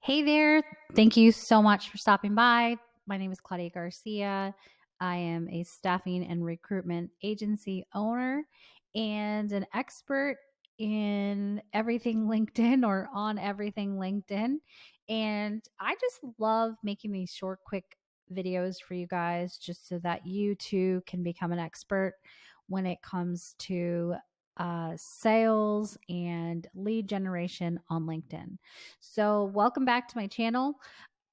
Hey there. Thank you so much for stopping by. My name is Claudia Garcia. I am a staffing and recruitment agency owner and an expert in everything LinkedIn or on everything LinkedIn. And I just love making these short, quick videos for you guys just so that you too can become an expert when it comes to sales and lead generation on LinkedIn. So, welcome back to my channel.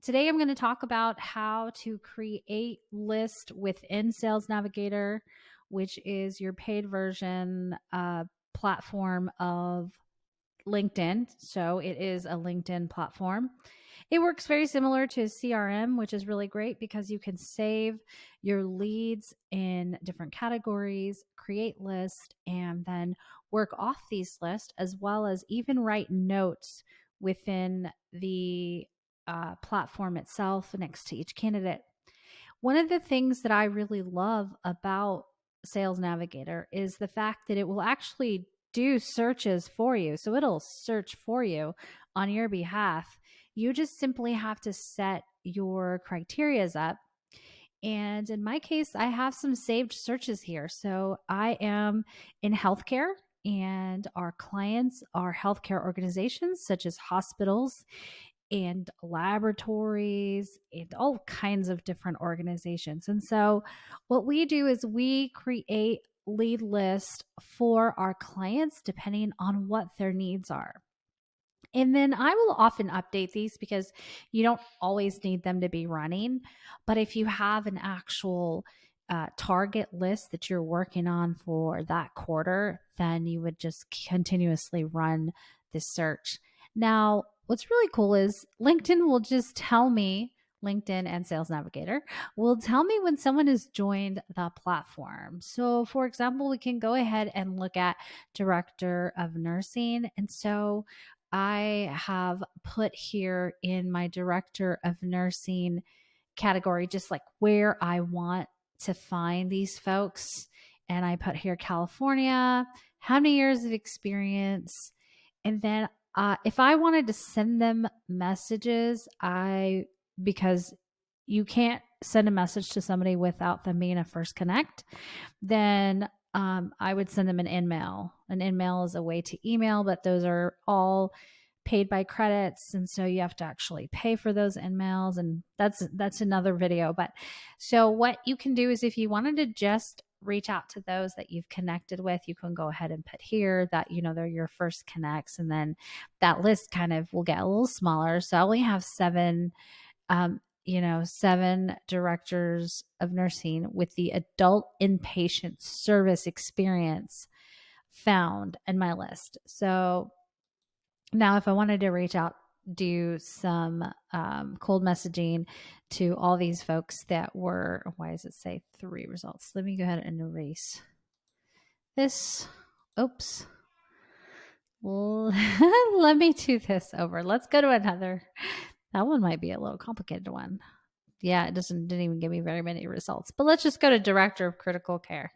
Today, I'm going to talk about how to create list within Sales Navigator, which is your paid version platform of LinkedIn. So, it is a LinkedIn platform. It works very similar to CRM, which is really great because you can save your leads in different categories, create lists, and then work off these lists, as well as even write notes within the platform itself next to each candidate. One of the things that I really love about Sales Navigator is the fact that it will actually do searches for you. So it'll search for you on your behalf. You just simply have to set your criterias up. And in my case, I have some saved searches here. So I am in healthcare, and our clients are healthcare organizations such as hospitals and laboratories and all kinds of different organizations. And so what we do is we create lead lists for our clients depending on what their needs are. And then I will often update these because you don't always need them to be running. But if you have an actual target list that you're working on for that quarter, then you would just continuously run this search. Now, what's really cool is LinkedIn will just tell me, LinkedIn and Sales Navigator will tell me when someone has joined the platform. So, for example, we can go ahead and look at Director of Nursing. And so I have put here in my Director of Nursing category just like where I want to find these folks. And I put here California, how many years of experience. And then if I wanted to send them messages, because you can't send a message to somebody without them being a first connect, then I would send them an in-mail. An in-mail is a way to email, but those are all paid by credits, and so you have to actually pay for those in-mails, and that's another video. But so what you can do is if you wanted to just reach out to those that you've connected with, you can go ahead and put here that they're your first connects, and then that list kind of will get a little smaller. So I only have seven 7 directors of nursing with the adult inpatient service experience found in my list. So now if I wanted to reach out, do some cold messaging to all these folks that were, why does it say 3 results? Let me go ahead and erase this. Oops. Well, let me do this over. Let's go to another. That one might be a little complicated one. Yeah, it didn't even give me very many results. But let's just go to Director of Critical Care.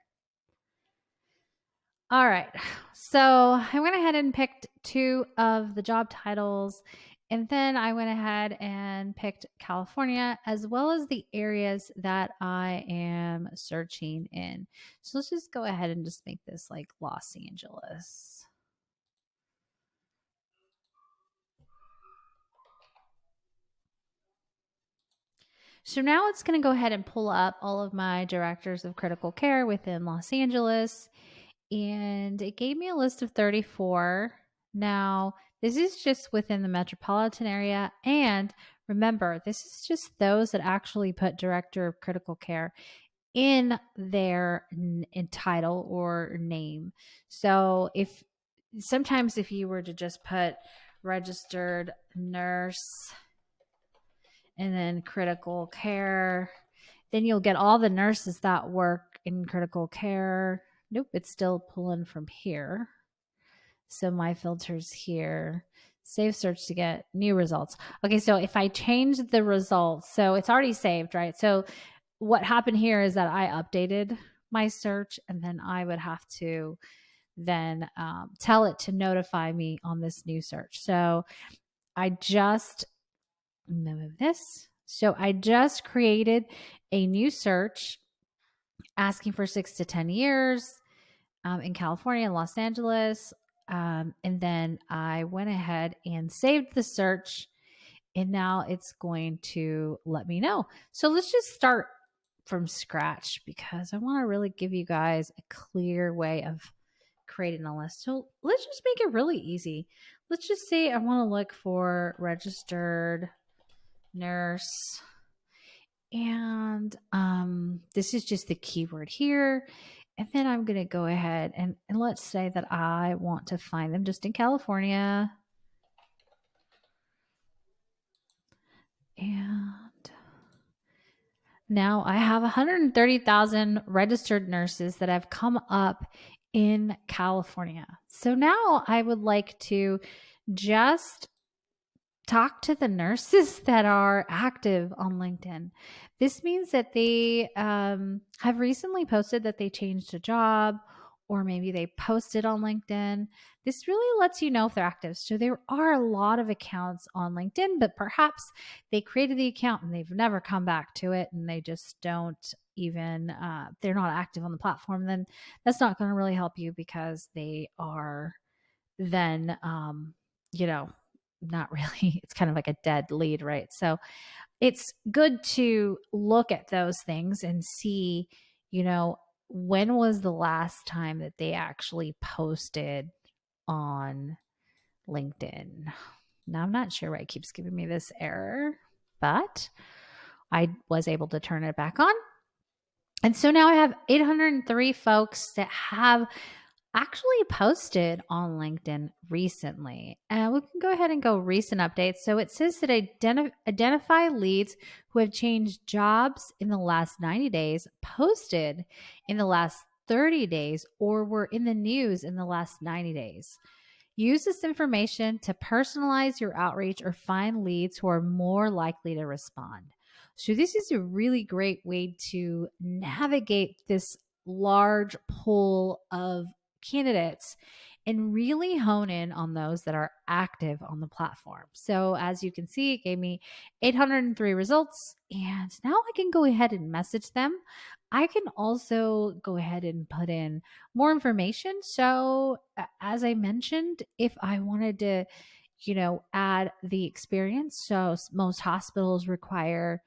All right. So I went ahead and picked 2 of the job titles. And then I went ahead and picked California as well as the areas that I am searching in. So let's just go ahead and just make this like Los Angeles. So now it's going to go ahead and pull up all of my directors of critical care within Los Angeles. And it gave me a list of 34. Now, this is just within the metropolitan area. And remember, this is just those that actually put Director of Critical Care in their title or name. So sometimes if you were to just put registered nurse and then critical care, then you'll get all the nurses that work in critical care. Nope, it's still pulling from here. So my filter's here. Save search to get new results. Okay, so if I change the results, so it's already saved, right? So what happened here is that I updated my search, and then I would have to then tell it to notify me on this new search. So I just move this. So I just created a new search asking for 6 to 10 years in California and Los Angeles. And then I went ahead and saved the search, and now it's going to let me know. So let's just start from scratch because I want to really give you guys a clear way of creating a list. So let's just make it really easy. Let's just say I want to look for registered nurse, and this is just the keyword here. And then I'm going to go ahead and let's say that I want to find them just in California. And now I have 130,000 registered nurses that have come up in California. So now I would like to just talk to the nurses that are active on LinkedIn. This means that they have recently posted that they changed a job, or maybe they posted on LinkedIn. This really lets you know if they're active. So there are a lot of accounts on LinkedIn, but perhaps they created the account and they've never come back to it, and they just don't even, they're not active on the platform. Then that's not going to really help you because they are then, you know, not really, it's kind of like a dead lead, right? So it's good to look at those things and see, you know, when was the last time that they actually posted on LinkedIn. Now, I'm not sure why it keeps giving me this error, but I was able to turn it back on. And so now I have 803 folks that have actually posted on LinkedIn recently. And we can go ahead and go recent updates. So it says that identify leads who have changed jobs in the last 90 days, posted in the last 30 days, or were in the news in the last 90 days. Use this information to personalize your outreach or find leads who are more likely to respond. So, this is a really great way to navigate this large pool of candidates and really hone in on those that are active on the platform. So, as you can see, it gave me 803 results, and now I can go ahead and message them. I can also go ahead and put in more information. So, as I mentioned, if I wanted to, add the experience, so most hospitals require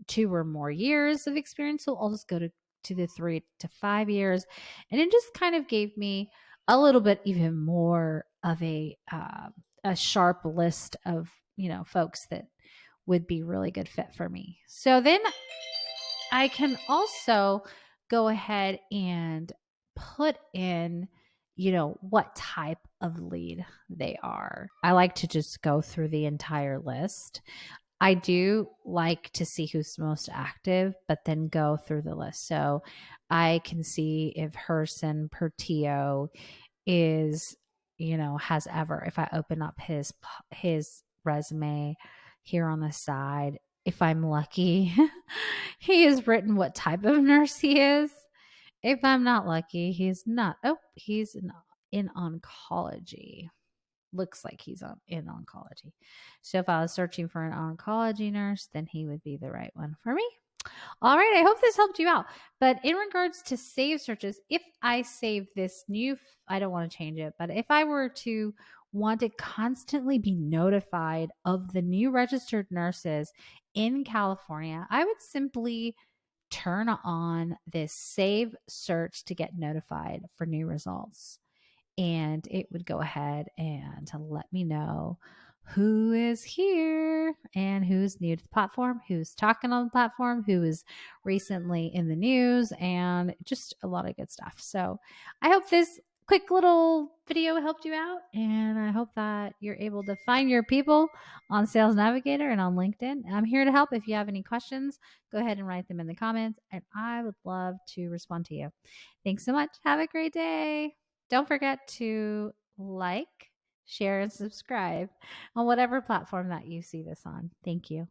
2 or more years of experience. So I'll just go to the 3 to 5 years. And it just kind of gave me a little bit even more of a sharp list of, folks that would be really good fit for me. So then I can also go ahead and put in, what type of lead they are. I like to just go through the entire list. I do like to see who's most active, but then go through the list. So I can see if Herson Pertio is, has ever, if I open up his resume here on the side, if I'm lucky, he has written what type of nurse he is. If I'm not lucky, he's not. Oh, he's in oncology. Looks like he's in oncology. So if I was searching for an oncology nurse, then he would be the right one for me. All right, I hope this helped you out. But in regards to save searches, if I save this new, I don't want to change it, but if I were to want to constantly be notified of the new registered nurses in California, I would simply turn on this save search to get notified for new results. And it would go ahead and to let me know who is here and who's new to the platform, who's talking on the platform, who is recently in the news, and just a lot of good stuff. So I hope this quick little video helped you out, and I hope that you're able to find your people on Sales Navigator and on LinkedIn. I'm here to help. If you have any questions, go ahead and write them in the comments, and I would love to respond to you. Thanks so much. Have a great day. Don't forget to like, share, and subscribe on whatever platform that you see this on. Thank you.